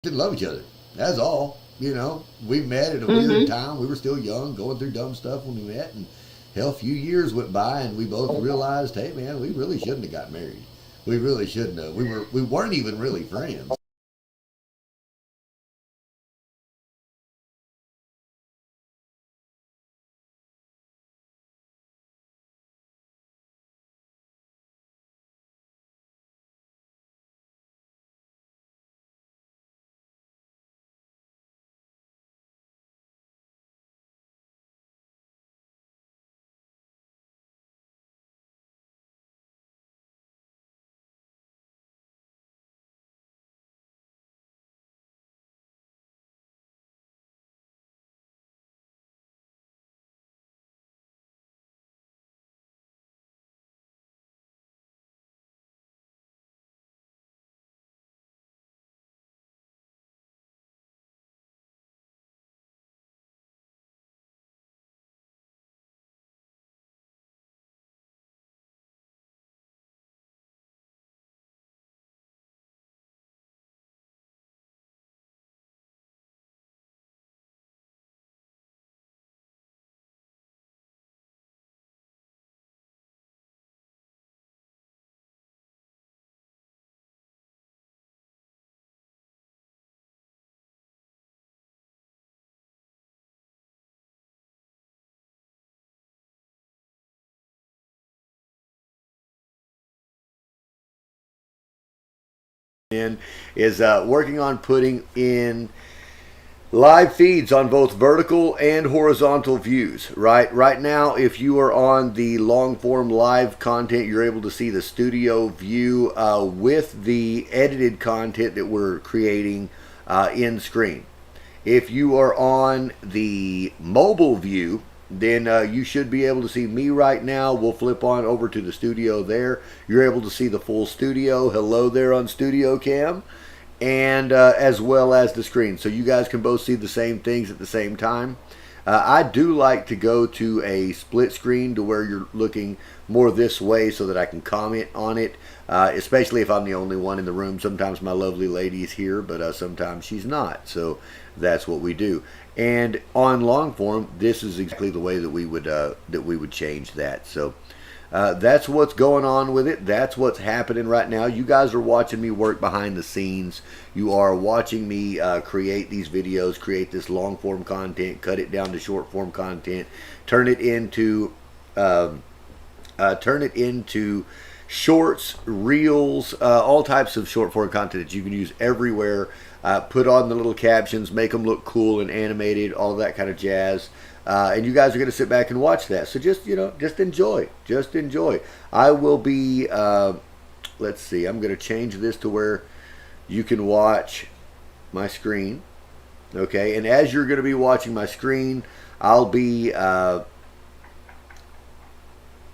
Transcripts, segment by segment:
didn't love each other. That's all. We met at a weird time. We were still young, going through dumb stuff when we met, and hell, a few years went by, and we both realized, hey, man, we really shouldn't have got married. We really shouldn't have. We weren't even really friends. In is working on putting in live feeds on both vertical and horizontal views. Right now, if you are on the long form live content, you're able to see the studio view with the edited content that we're creating in screen. If you are on the mobile view, then you should be able to see me right now. We'll flip on over to the studio there. You're able to see the full studio. Hello there on Studio Cam, and as well as the screen. So you guys can both see the same things at the same time. I do like to go to a split screen to where you're looking more this way so that I can comment on it, especially if I'm the only one in the room. Sometimes my lovely lady is here, but sometimes she's not. So that's what we do. And on long form, this is exactly the way that we would change that. So that's what's going on with it. That's what's happening right now. You guys are watching me work behind the scenes. You are watching me create these videos, create this long form content, cut it down to short form content, turn it into shorts, reels, all types of short form content that you can use everywhere. Put on the little captions, make them look cool and animated, all of that kind of jazz. And you guys are going to sit back and watch that. So just enjoy. Just enjoy. I will be, let's see, I'm going to change this to where you can watch my screen. Okay, and as you're going to be watching my screen, I'll be,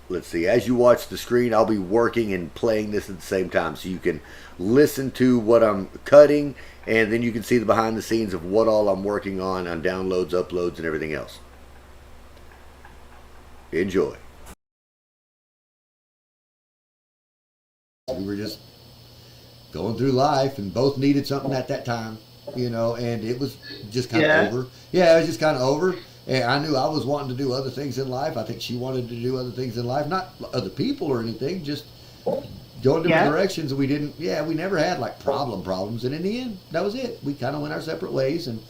let's see, as you watch the screen, I'll be working and playing this at the same time. So you can listen to what I'm cutting, and then you can see the behind the scenes of what all I'm working on downloads, uploads, and everything else. Enjoy. We were just going through life and both needed something at that time, and it was just kind of over. Yeah, it was just kind of over. And I knew I was wanting to do other things in life. I think she wanted to do other things in life, not other people or anything, just go in different directions. And we never had like problems. And in the end, that was it. We kind of went our separate ways. And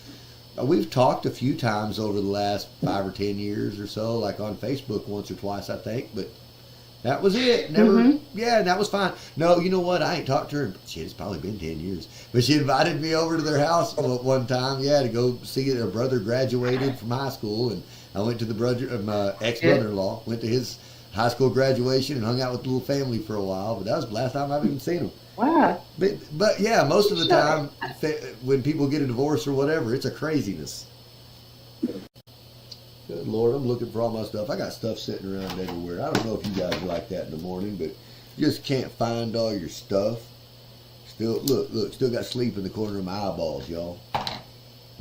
we've talked a few times over the last 5 or 10 years or so, like on Facebook once or twice, I think. But that was it. Never, yeah, that was fine. No, you know what? I ain't talked to her. Shit, it's probably been 10 years. But she invited me over to their house one time, to go see her brother graduated from high school. And I went to the brother, my ex-brother-in-law, went to his high school graduation and hung out with the little family for a while. But that was the last time I've even seen them. Wow. But yeah, most of the time, when people get a divorce or whatever, it's a craziness. Good Lord, I'm looking for all my stuff. I got stuff sitting around everywhere. I don't know if you guys are like that in the morning, but you just can't find all your stuff. Still, look, still got sleep in the corner of my eyeballs, y'all.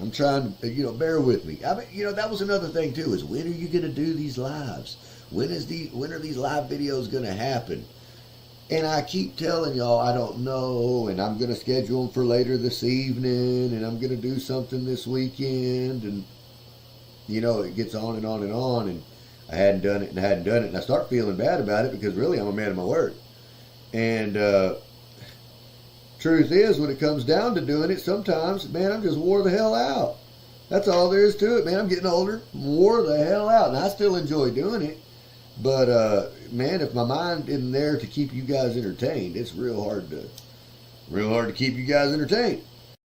I'm trying to, bear with me. I mean, that was another thing too, is when are you going to do these lives? When are these live videos going to happen? And I keep telling y'all I don't know, and I'm going to schedule them for later this evening, and I'm going to do something this weekend, and it gets on and on and on, and I hadn't done it and I hadn't done it, and I start feeling bad about it because really I'm a man of my word. And truth is, when it comes down to doing it, sometimes, man, I'm just wore the hell out. That's all there is to it, man. I'm getting older, wore the hell out, and I still enjoy doing it. But man, if my mind isn't there to keep you guys entertained, it's real hard to keep you guys entertained.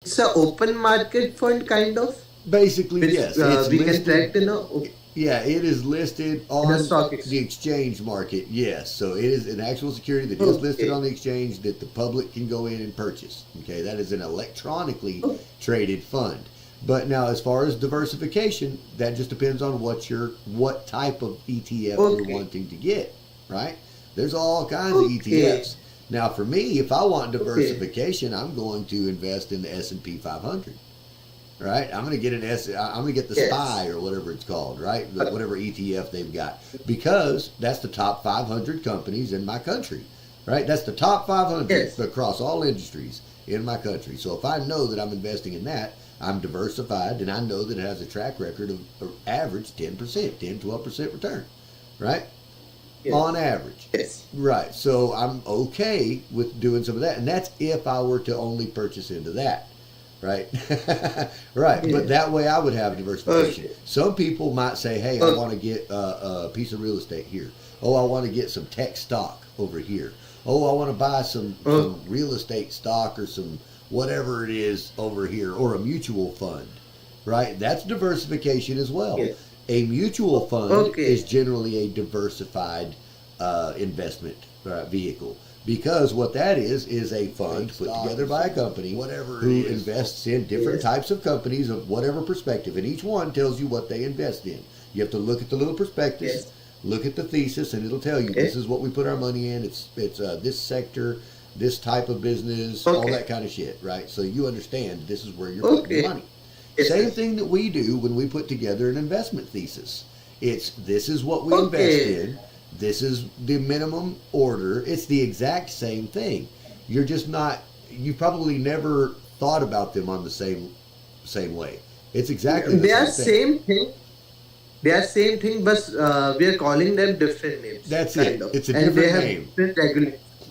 It's an open market fund kind of. Basically, Which, yes. It's we listed, can track yeah, it is listed on the stock the exchange market. Yes, so it is an actual security that is listed on the exchange that the public can go in and purchase. Okay, that is an electronically traded fund. But now, as far as diversification, that just depends on what type of ETF you're wanting to get, right? There's all kinds of ETFs. Now, for me, if I want diversification, I'm going to invest in the S&P 500, right? I'm going to get I'm going to get the SPY or whatever it's called, right? Whatever ETF they've got, because that's the top 500 companies in my country, right? That's the top 500 across all industries in my country. So if I know that I'm investing in that, I'm diversified, and I know that it has a track record of average 10%, 10-12% return, right? On average. Right. So I'm okay with doing some of that. And that's if I were to only purchase into that, right? Right. But that way I would have diversification. Some people might say, hey, I want to get a piece of real estate here. Oh, I want to get some tech stock over here. Oh, I want to buy some real estate stock or some whatever it is over here, or a mutual fund, right? That's diversification as well. A mutual fund is generally a diversified investment vehicle, because what that is a fund put together by a company who invests in different types of companies of whatever perspective, and each one tells you what they invest in. You have to look at the little prospectus, look at the thesis, and it'll tell you this is what we put our money in. It's this sector, this type of business, all that kind of shit, right? So you understand this is where you're putting your money. Same thing that we do when we put together an investment thesis. This is what we invest in. This is the minimum order. It's the exact same thing. You're just not, you probably never thought about them on the same way. It's exactly the same thing. They are same thing, but we are calling them different names. That's it. It's a different name.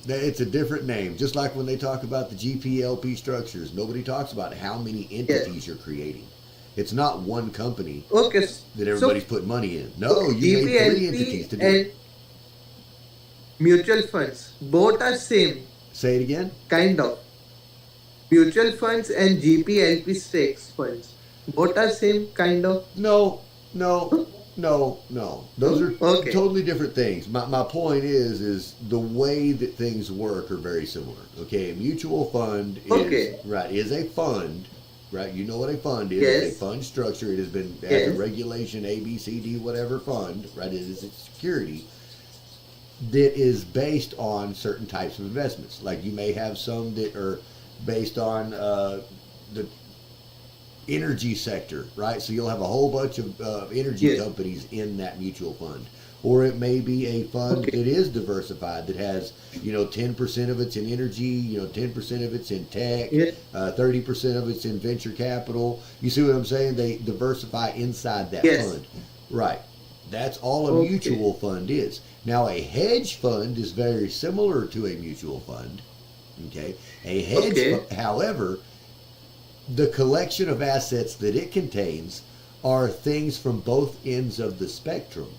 It's a different name. Just like when they talk about the GPLP structures, nobody talks about how many entities you're creating. It's not one company that everybody's putting money in. No, you made 3 entities to do it. Mutual funds, both are same. Say it again? Kind of. Mutual funds and GPLP stakes funds, both are same kind of. No. Those are totally different things. My point is the way that things work are very similar. Okay, a mutual fund is a fund, right? You know what a fund is. It's a fund structure. It has a regulation A, B, C, D, whatever fund, right? It is a security that is based on certain types of investments. Like you may have some that are based on the energy sector, right? So you'll have a whole bunch of energy companies in that mutual fund. Or it may be a fund that is diversified, that has, 10% of it's in energy, 10% of it's in tech, 30% of it's in venture capital. You see what I'm saying? They diversify inside that fund. Right. That's all a mutual fund is. Now, a hedge fund is very similar to a mutual fund. Okay? A hedge fund, however, the collection of assets that it contains are things from both ends of the spectrum,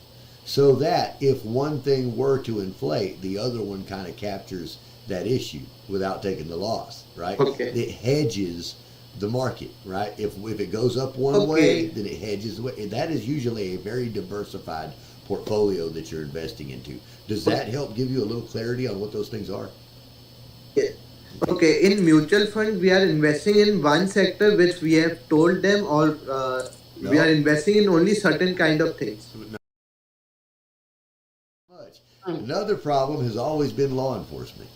so that if one thing were to inflate, the other one kind of captures that issue without taking the loss, right? It hedges the market, right? If it goes up one way, then it hedges the way. And that is usually a very diversified portfolio that you're investing into. Does that help give you a little clarity on what those things are? Okay, in mutual fund, we are investing in one sector which we have told them, or we are investing in only certain kind of things. Another problem has always been law enforcement.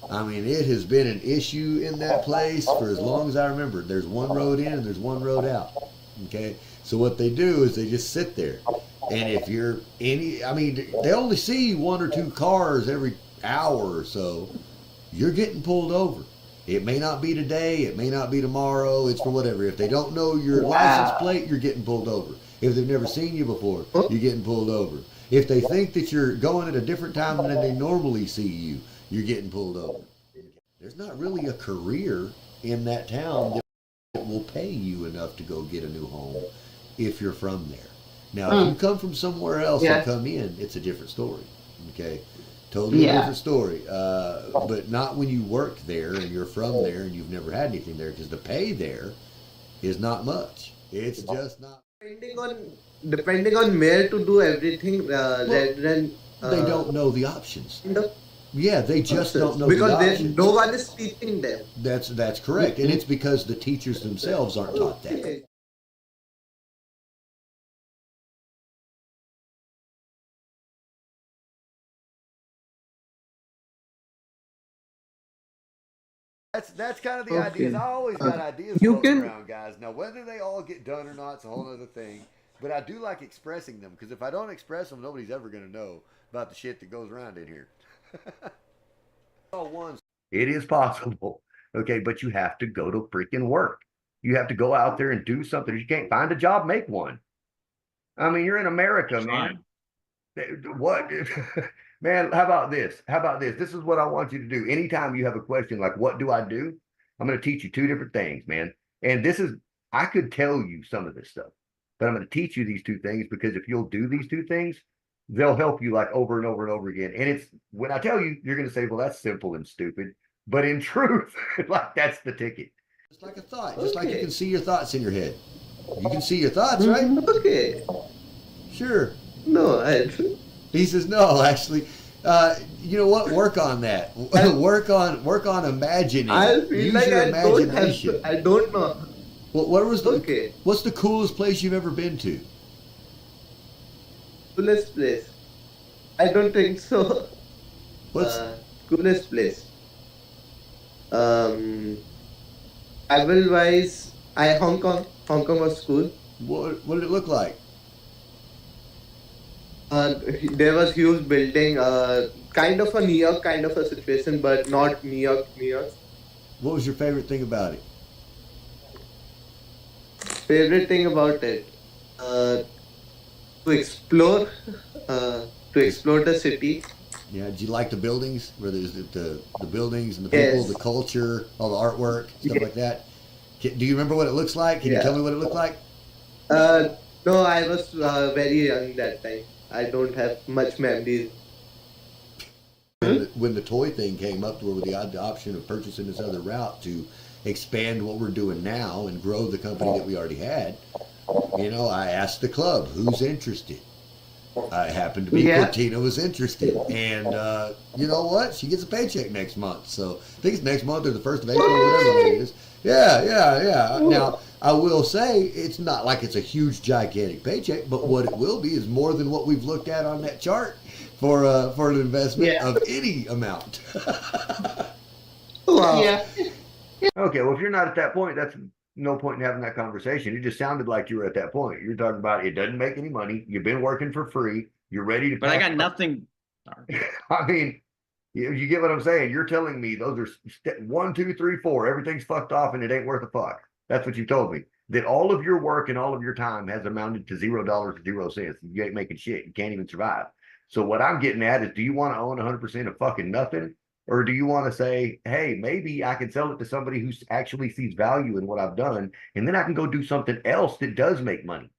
I mean, it has been an issue in that place for as long as I remember. There's one road in and there's one road out. Okay? So what they do is they just sit there. And if you're they only see 1 or 2 cars every hour or so, you're getting pulled over. It may not be today, it may not be tomorrow, it's for whatever. If they don't know your license Wow. plate, you're getting pulled over. If they've never seen you before, Oh, you're getting pulled over. If they think that you're going at a different time than they normally see you, you're getting pulled over. There's not really a career in that town that will pay you enough to go get a new home if you're from there. Now, if you come from somewhere else and yeah. come in, it's a different story. Okay, totally a Yeah. different story. But not when you work there and you're from there and you've never had anything there, because the pay there is not much. It's just not. Depending on depending on where to do everything, Well, rather than they don't know the options. kind of Yeah, they just don't process, know the because options. no one is teaching them. That's correct, and it's because the teachers themselves aren't taught that. Okay. That's kind of the ideas. Okay. I always got ideas You floating can. around, guys. Now, whether they all get done or not, it's a whole other thing. But I do like expressing them, because if I don't express them, nobody's ever going to know about the shit that goes around in here. All ones. It is possible, okay, but you have to go to freaking work. You have to go out there and do something. If you can't find a job, make one. I mean, you're in America, man. What? Man, how about this? How about this? This is what I want you to do. Anytime you have a question like, what do I do? I'm going to teach you two different things, man. And this is, I could tell you some of this stuff, but I'm going to teach you these two things, because if you'll do these two things, they'll help you like over and over and over again. And it's, when I tell you, you're going to say, well, that's simple and stupid. But in truth, like, that's the ticket. Just like a thought, just like you can see your thoughts in your head. You can see your thoughts, right? Okay. Sure. No, He says, no, actually, you know what? Work on that. work on imagining. I feel Use like your I don't have imagination. I don't know. What was the? Okay. What's the coolest place you've ever been to? Coolest place. I don't think so. What's Coolest place. Um, travel wise, Hong Kong. Hong Kong was cool. what did it look like? There was huge building. Kind of a New York kind of a situation, but not New York. New York. What was your favorite thing about it? Favorite thing about it. To explore. To explore the city. Yeah, did you like the buildings? Where there's the buildings and the people, Yes. the culture, all the artwork, stuff Yeah. like that. Do you remember what it looks like? Can you Yeah. tell me what it looked like? No, I was very young that time. I don't have much memories. When the toy thing came up, where we had the option of purchasing this other route to expand what we're doing now and grow the company that we already had, I asked the club, who's interested? I happened to be Yeah. Cortina was interested, and you know what? She gets a paycheck next month, so I think it's next month or the 1st of April, whatever it is. Yeah. Now I will say it's not like it's a huge, gigantic paycheck, but what it will be is more than what we've looked at on that chart for an investment Yeah. of any amount. Wow. Yeah. Okay, well, if you're not at that point, that's no point in having that conversation. It just sounded like you were at that point. You're talking about it doesn't make any money. You've been working for free. You're ready to. But I got nothing. I mean, you get what I'm saying. You're telling me those are step 1, 2, 3, 4. Everything's fucked off and it ain't worth a fuck. That's what you told me. That all of your work and all of your time has amounted to $0, 0 cents. You ain't making shit. You can't even survive. So what I'm getting at is, do you want to own 100% of fucking nothing? Or do you want to say, hey, maybe I can sell it to somebody who actually sees value in what I've done, and then I can go do something else that does make money?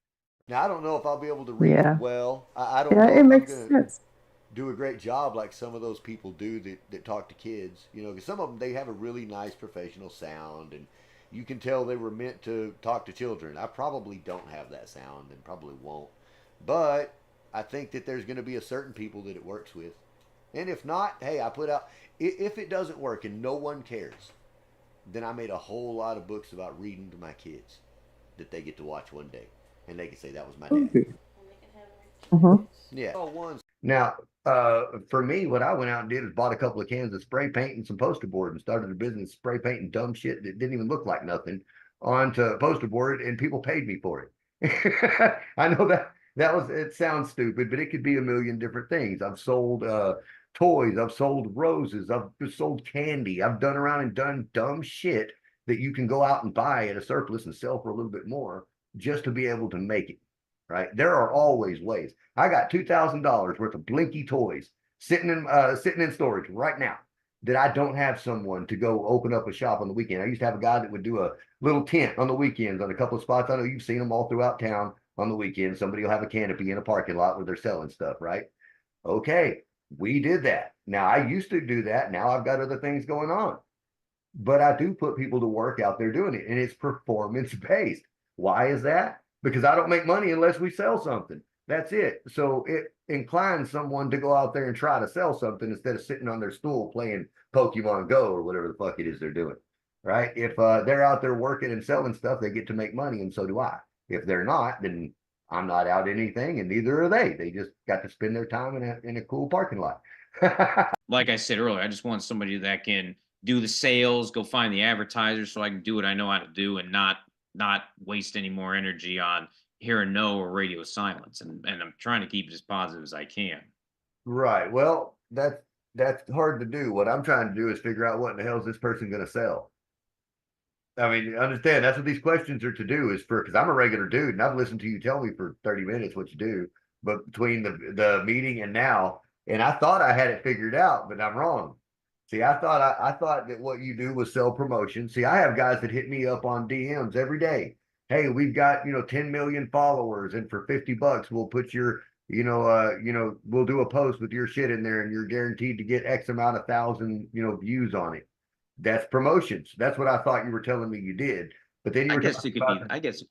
Now, I don't know if I'll be able to read Yeah. well. I don't Yeah, know it if makes I'm going to sense. do a great job like some of those people do that talk to kids. Because some of them, they have a really nice professional sound, and you can tell they were meant to talk to children. I probably don't have that sound and probably won't. But I think that there's going to be a certain people that it works with. And if not, hey, I put out, if it doesn't work and no one cares, then I made a whole lot of books about reading to my kids that they get to watch one day. And they can say, that was my dad. Okay. Uh-huh. Yeah. Now, for me, what I went out and did is bought a couple of cans of spray paint and some poster board and started a business spray painting dumb shit that didn't even look like nothing onto poster board, and people paid me for it. I know that it sounds stupid, but it could be a million different things. I've sold toys. I've sold roses. I've sold candy. I've done around and done dumb shit that you can go out and buy at a surplus and sell for a little bit more just to be able to make it. Right? There are always ways. I got $2,000 worth of Blinky toys sitting in storage right now that I don't have someone to go open up a shop on the weekend. I used to have a guy that would do a little tent on the weekends on a couple of spots. I know you've seen them all throughout town on the weekend. Somebody will have a canopy in a parking lot where they're selling stuff, right? Okay, we did that. Now I used to do that. Now I've got other things going on. But I do put people to work out there doing it, and it's performance based. Why is that? Because I don't make money unless we sell something. That's it. So it inclines someone to go out there and try to sell something instead of sitting on their stool playing Pokemon Go or whatever the fuck it is they're doing. Right? If they're out there working and selling stuff, they get to make money, and so do I. If they're not, then I'm not out anything, and neither are they. They just got to spend their time in a cool parking lot. Like I said earlier, I just want somebody that can do the sales, go find the advertisers so I can do what I know how to do and not waste any more energy on hearing no or radio silence. And I'm trying to keep it as positive as I can. Right. Well, that's hard to do. What I'm trying to do is figure out what in the hell is this person going to sell. I mean, understand that's what these questions are to do is for because I'm a regular dude and I've listened to you tell me for 30 minutes what you do, but between the meeting and now, and I thought I had it figured out, but I'm wrong. See, I thought that what you do was sell promotion. See, I have guys that hit me up on DMs every day. Hey, we've got 10 million followers, and for $50, we'll put your we'll do a post with your shit in there, and you're guaranteed to get X amount of thousand views on it. That's promotions. That's what I thought you were telling me you did. But then you I were guess talking it could about, be, I guess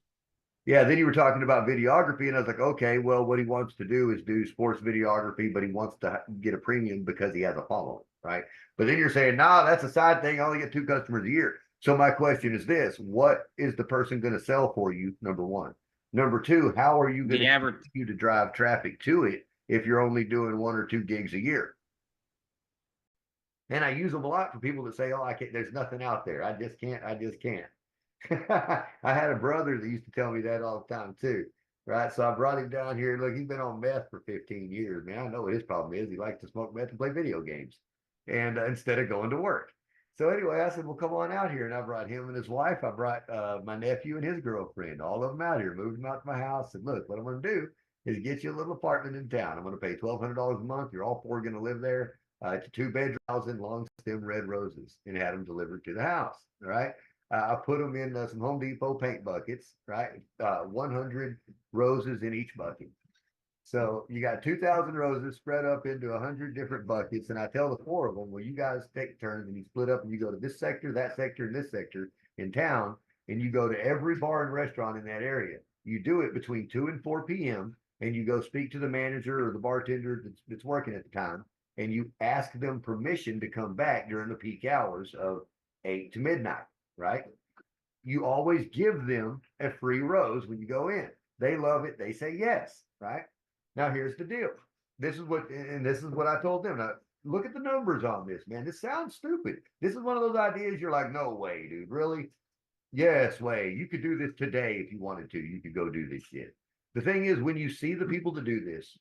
yeah, then you were talking about videography, and I was like, okay, well, what he wants to do is do sports videography, but he wants to get a premium because he has a following, right? But then you're saying, nah, that's a side thing. I only get 2 customers a year. So my question is this: what is the person going to sell for you? Number one. Number two, how are you going the to average. continue to drive traffic to it if you're only doing 1 or 2 gigs a year? And I use them a lot for people that say, oh, I can't, there's nothing out there. I just can't. I just can't. I had a brother that used to tell me that all the time too, right? So I brought him down here. Look, he's been on meth for 15 years, man. I know what his problem is. He likes to smoke meth and play video games, and instead of going to work. So anyway, I said, well, come on out here, and I brought him and his wife. I brought my nephew and his girlfriend, all of them out here, moved them out to my house. And look, what I'm going to do is get you a little apartment in town. I'm going to pay $1,200 a month. You're all 4 going to live there. It's a 2-bedroom house in long stem red roses, and had them delivered to the house. All right. I put them in some Home Depot paint buckets, right? 100 roses in each bucket. So you got 2,000 roses spread up into 100 different buckets. And I tell the 4 of them, well, you guys take turns and you split up and you go to this sector, that sector, and this sector in town. And you go to every bar and restaurant in that area. You do it between 2 and 4 p.m. And you go speak to the manager or the bartender that's working at the time. And you ask them permission to come back during the peak hours of 8 to midnight. Right? You always give them a free rose when you go in. They love it. They say yes. Right? Now here's the deal. This is what I told them. Now look at the numbers on this, man. This sounds stupid. This is one of those ideas you're like, no way, dude. Really? Yes, way. You could do this today if you wanted to. You could go do this shit. The thing is, when you see the people that do this,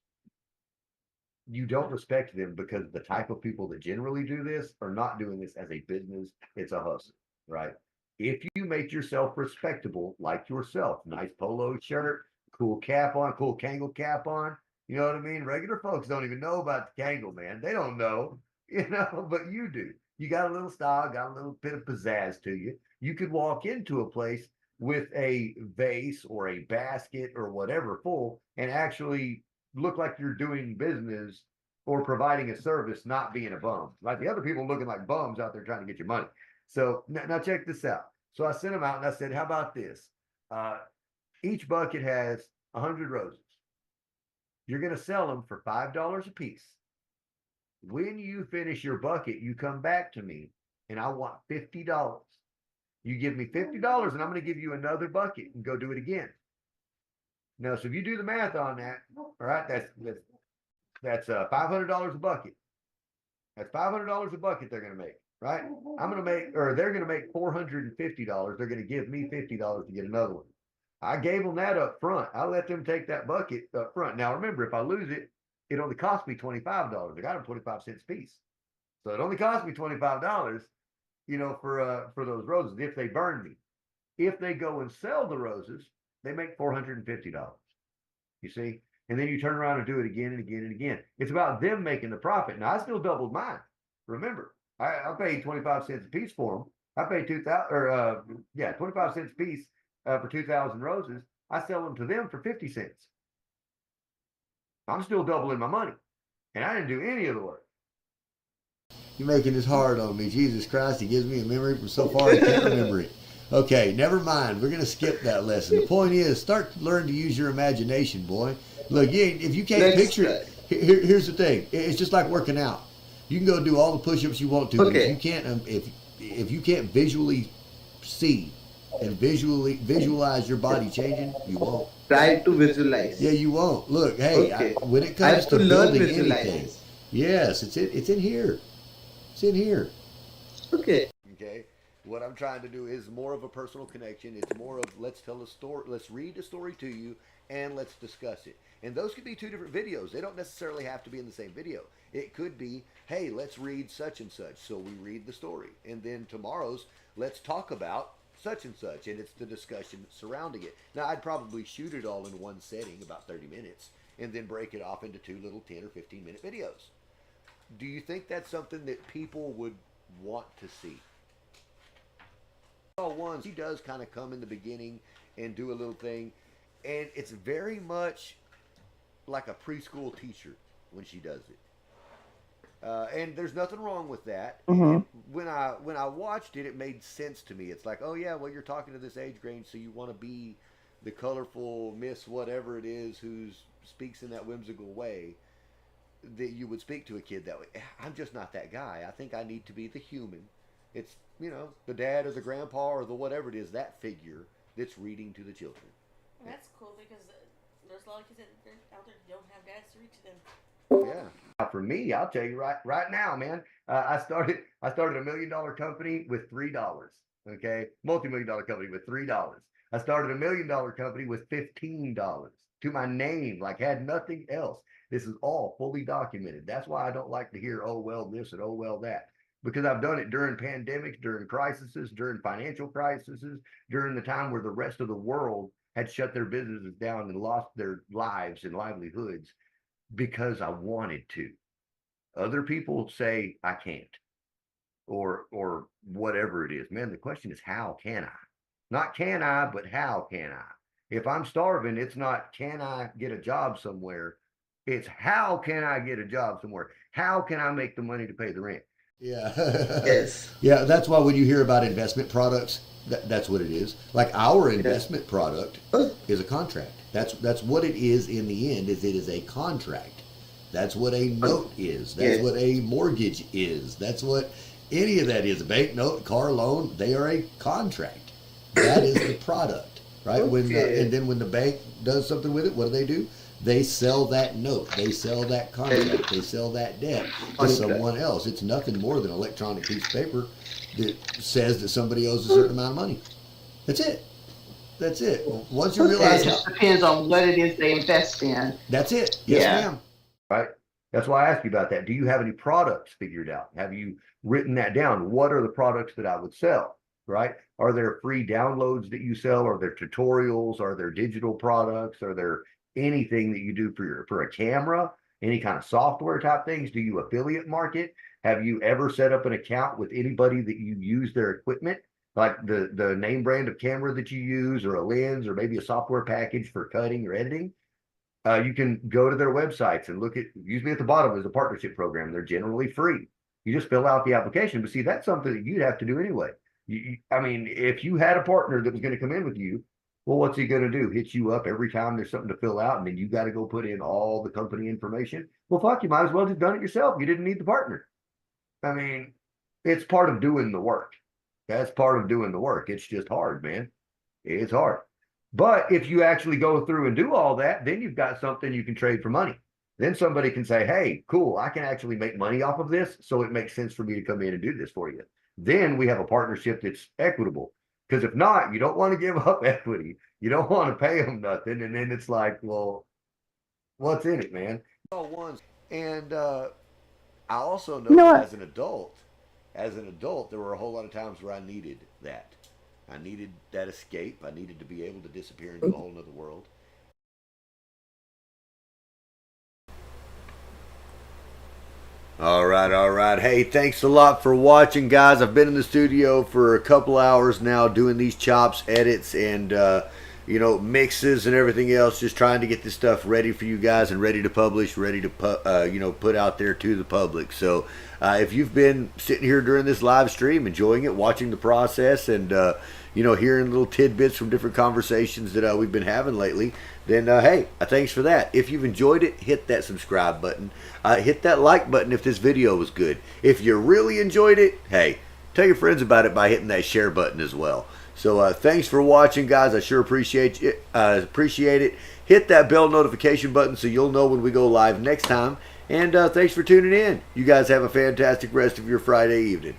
you don't respect them because the type of people that generally do this are not doing this as a business. It's a hustle, right? If you make yourself respectable, like yourself, nice polo shirt, cool cap on, cool Kangol cap on, you know what I mean? Regular folks don't even know about the Kangol, man. They don't know, but you do. You got a little style, got a little bit of pizzazz to you. You could walk into a place with a vase or a basket or whatever full and actually look like you're doing business or providing a service, not being a bum. Like the other people looking like bums out there trying to get your money. So now check this out. So I sent them out and I said, how about this? Each bucket has 100 roses. You're going to sell them for $5 a piece. When you finish your bucket, you come back to me and I want $50. You give me $50 and I'm going to give you another bucket and go do it again. Now, so if you do the math on that, all right, that's $500 a bucket. That's $500 a bucket they're going to make, right? They're going to make $450. They're going to give me $50 to get another one. I gave them that up front. I let them take that bucket up front. Now, remember, if I lose it, it only cost me $25. I got them 25 cents a piece. So it only cost me $25, for those roses if they burn me. If they go and sell the roses, they make $450. You see? And then you turn around and do it again and again and again. It's about them making the profit. Now I still doubled mine. Remember, I paid 25 cents a piece for them. I paid 25 cents a piece for 2,000 roses. I sell them to them for 50 cents. I'm still doubling my money. And I didn't do any of the work. You're making this hard on me. Jesus Christ, he gives me a memory from so far I can't remember it. Okay, never mind. We're going to skip that lesson. The point is, start to learn to use your imagination, boy. Look, if you can't picture it, here's the thing. It's just like working out. You can go do all the push-ups you want to, but if you can't, if you can't visually see and visualize your body changing, you won't. Try to visualize. Yeah, you won't. Look, hey, when it comes to building anything, yes, it's in here. It's in here. Okay. What I'm trying to do is more of a personal connection. It's more of let's tell a story, let's read a story to you, and let's discuss it. And those could be two different videos. They don't necessarily have to be in the same video. It could be, hey, let's read such and such. So we read the story. And then tomorrow's, let's talk about such and such. And it's the discussion surrounding it. Now, I'd probably shoot it all in one setting, about 30 minutes, and then break it off into two little 10 or 15-minute videos. Do you think that's something that people would want to see? He does kind of come in the beginning and do a little thing, and it's very much like a preschool teacher when she does it, and there's nothing wrong with that. Mm-hmm. When I watched it, it made sense to me. It's like, oh yeah, well, you're talking to this age range, so you want to be the colorful Miss whatever it is who speaks in that whimsical way that you would speak to a kid that way. I'm just not that guy. I think I need to be the human. It's, the dad or the grandpa or the whatever it is, that figure that's reading to the children. That's cool because there's a lot of kids out there that don't have dads to read to them. Yeah. For me, I'll tell you right now, man. I started a $1 million company with $3. Okay, multi-million-dollar company with $3. I started a $1 million company with $15 to my name, like had nothing else. This is all fully documented. That's why I don't like to hear, oh well this and oh well that. Because I've done it during pandemics, during crises, during financial crises, during the time where the rest of the world had shut their businesses down and lost their lives and livelihoods because I wanted to. Other people say I can't, or whatever it is. Man, the question is, how can I? Not can I, but how can I? If I'm starving, it's not can I get a job somewhere. It's how can I get a job somewhere? How can I make the money to pay the rent? Yeah. Yes. Yeah, that's why when you hear about investment products, that's what it is. Like our investment product is a contract. That's what it is in the end, is it is a contract. That's what a note is. That's what a mortgage is. That's what any of that is. A bank note, car loan, they are a contract. That is the product, right? And then when the bank does something with it, what do? They sell that note. They sell that contract. They sell that debt to someone else. It's nothing more than an electronic piece of paper that says that somebody owes a certain amount of money. That's it. That's it. Once you realize it depends on what it is they invest in. That's it. Yes, ma'am. Right. That's why I asked you about that. Do you have any products figured out? Have you written that down? What are the products that I would sell? Right? Are there free downloads that you sell? Are there tutorials? Are there digital products? Are there anything that you do for a camera, any kind of software type things? Do you affiliate market? Have you ever set up an account with anybody that you use their equipment, like the name brand of camera that you use, or a lens, or maybe a software package for cutting or editing? You can go to their websites and look at, usually at the bottom is a partnership program. They're generally free. You just fill out the application. But see, that's something that you'd have to do anyway. I mean, if you had a partner that was going to come in with you, well, what's he going to do? Hit you up every time there's something to fill out, and then you got to go put in all the company information? Well, fuck, you might as well just done it yourself. You didn't need the partner. I mean, it's part of doing the work. That's part of doing the work. It's just hard, man. It's hard. But if you actually go through and do all that, then you've got something you can trade for money. Then somebody can say, hey, cool, I can actually make money off of this, so it makes sense for me to come in and do this for you. Then we have a partnership that's equitable. Because if not, you don't want to give up equity. You don't want to pay them nothing. And then it's like, well, what's in it, man? all ones. And I also know You know that what? as an adult, there were a whole lot of times where I needed that. I needed that escape. I needed to be able to disappear into a whole nother world. All right, all right. Hey, thanks a lot for watching, guys. I've been in the studio for a couple hours now doing these chops, edits, and mixes and everything else. Just trying to get this stuff ready for you guys and ready to publish, ready to put out there to the public. So, if you've been sitting here during this live stream, enjoying it, watching the process, and hearing little tidbits from different conversations that we've been having lately, then hey, thanks for that. If you've enjoyed it, hit that subscribe button. Hit that like button if this video was good. If you really enjoyed it, hey, tell your friends about it by hitting that share button as well. So thanks for watching, guys. I sure appreciate it. Hit that bell notification button so you'll know when we go live next time. And thanks for tuning in. You guys have a fantastic rest of your Friday evening.